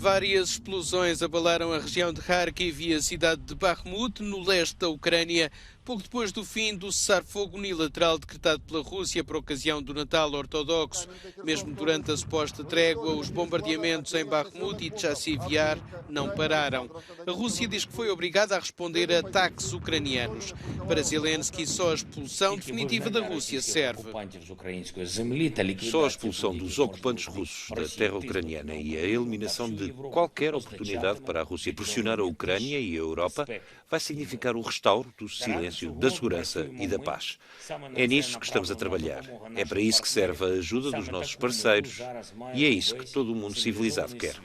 Várias explosões abalaram a região de Kharkiv e a cidade de Bakhmut, no leste da Ucrânia, pouco depois do fim do cessar-fogo unilateral decretado pela Rússia por ocasião do Natal ortodoxo. Mesmo durante a suposta trégua, os bombardeamentos em Bakhmut e Chasiv Yar não pararam. A Rússia diz que foi obrigada a responder a ataques ucranianos. Para Zelensky, só a expulsão definitiva da Rússia serve. Só a expulsão dos ocupantes russos da terra ucraniana e a eliminação de qualquer oportunidade para a Rússia pressionar a Ucrânia e a Europa vai significar o restauro do silêncio, da segurança e da paz. É nisso que estamos a trabalhar. É para isso que serve a ajuda dos nossos parceiros e é isso que todo o mundo civilizado quer.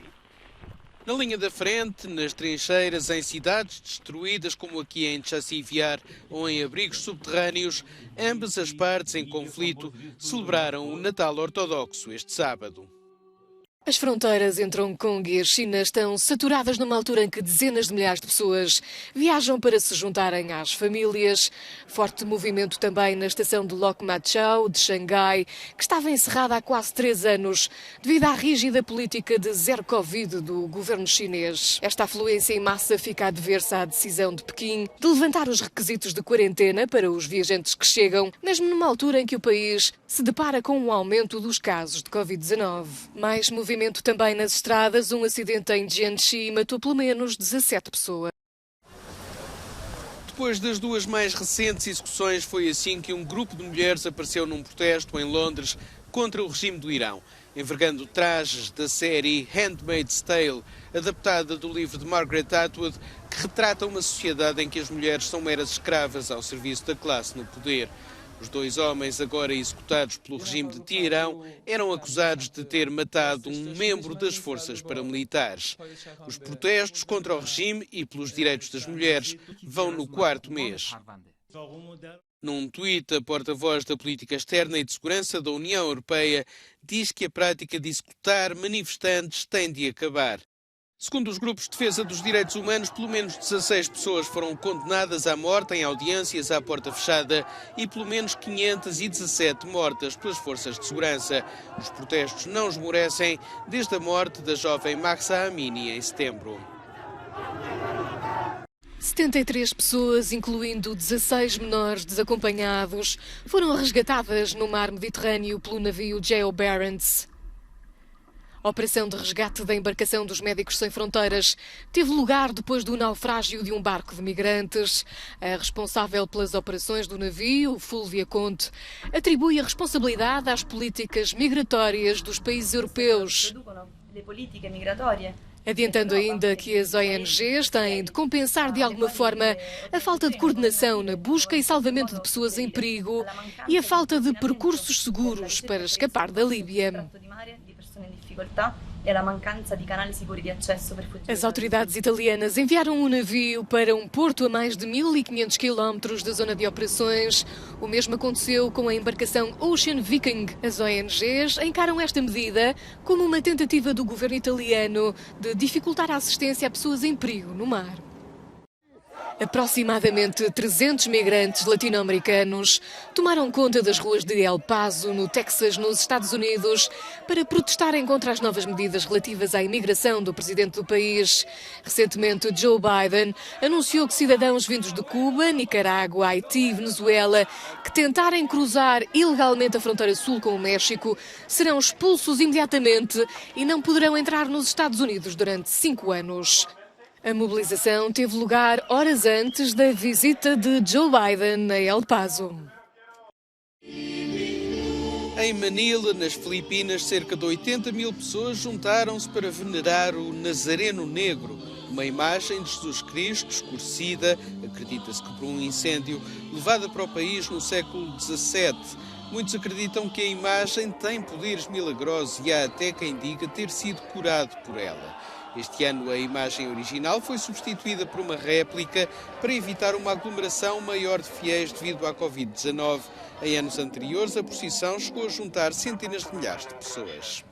Na linha da frente, nas trincheiras, em cidades destruídas como aqui em Chasiv Yar ou em abrigos subterrâneos, ambas as partes em conflito celebraram o Natal ortodoxo este sábado. As fronteiras entre Hong Kong e a China estão saturadas numa altura em que dezenas de milhares de pessoas viajam para se juntarem às famílias. Forte movimento também na estação de Lok Ma Chau, de Xangai, que estava encerrada há quase 3 anos, devido à rígida política de zero Covid do governo chinês. Esta afluência em massa fica a dever-se à decisão de Pequim de levantar os requisitos de quarentena para os viajantes que chegam, mesmo numa altura em que o país se depara com um aumento dos casos de Covid-19. Mais movimento também nas estradas, um acidente em Jiangxi matou pelo menos 17 pessoas. Depois das 2 mais recentes execuções, foi assim que um grupo de mulheres apareceu num protesto em Londres contra o regime do Irão, envergando trajes da série Handmaid's Tale, adaptada do livro de Margaret Atwood, que retrata uma sociedade em que as mulheres são meras escravas ao serviço da classe no poder. Os 2 homens, agora executados pelo regime de Teherão, eram acusados de ter matado um membro das forças paramilitares. Os protestos contra o regime e pelos direitos das mulheres vão no 4º mês. Num tuit, a porta-voz da política externa e de segurança da União Europeia diz que a prática de executar manifestantes tem de acabar. Segundo os grupos de defesa dos direitos humanos, pelo menos 16 pessoas foram condenadas à morte em audiências à porta fechada e pelo menos 517 mortas pelas forças de segurança. Os protestos não esmorecem desde a morte da jovem Mahsa Amini em setembro. 73 pessoas, incluindo 16 menores desacompanhados, foram resgatadas no mar Mediterrâneo pelo navio Geo Barents. A operação de resgate da embarcação dos Médicos Sem Fronteiras teve lugar depois do naufrágio de um barco de migrantes. A responsável pelas operações do navio, Fúlvia Conte, atribui a responsabilidade às políticas migratórias dos países europeus, adiantando ainda que as ONGs têm de compensar de alguma forma a falta de coordenação na busca e salvamento de pessoas em perigo e a falta de percursos seguros para escapar da Líbia. As autoridades italianas enviaram um navio para um porto a mais de 1.500 quilómetros da zona de operações. O mesmo aconteceu com a embarcação Ocean Viking. As ONGs encaram esta medida como uma tentativa do governo italiano de dificultar a assistência a pessoas em perigo no mar. Aproximadamente 300 migrantes latino-americanos tomaram conta das ruas de El Paso, no Texas, nos Estados Unidos, para protestarem contra as novas medidas relativas à imigração do presidente do país. Recentemente, Joe Biden anunciou que cidadãos vindos de Cuba, Nicarágua, Haiti e Venezuela que tentarem cruzar ilegalmente a fronteira sul com o México serão expulsos imediatamente e não poderão entrar nos Estados Unidos durante 5 anos. A mobilização teve lugar horas antes da visita de Joe Biden a El Paso. Em Manila, nas Filipinas, cerca de 80.000 pessoas juntaram-se para venerar o Nazareno Negro, uma imagem de Jesus Cristo escurecida, acredita-se que por um incêndio, levada para o país no século XVII. Muitos acreditam que a imagem tem poderes milagrosos e há até quem diga ter sido curado por ela. Este ano, a imagem original foi substituída por uma réplica para evitar uma aglomeração maior de fiéis devido à Covid-19. Em anos anteriores, a procissão chegou a juntar centenas de milhares de pessoas.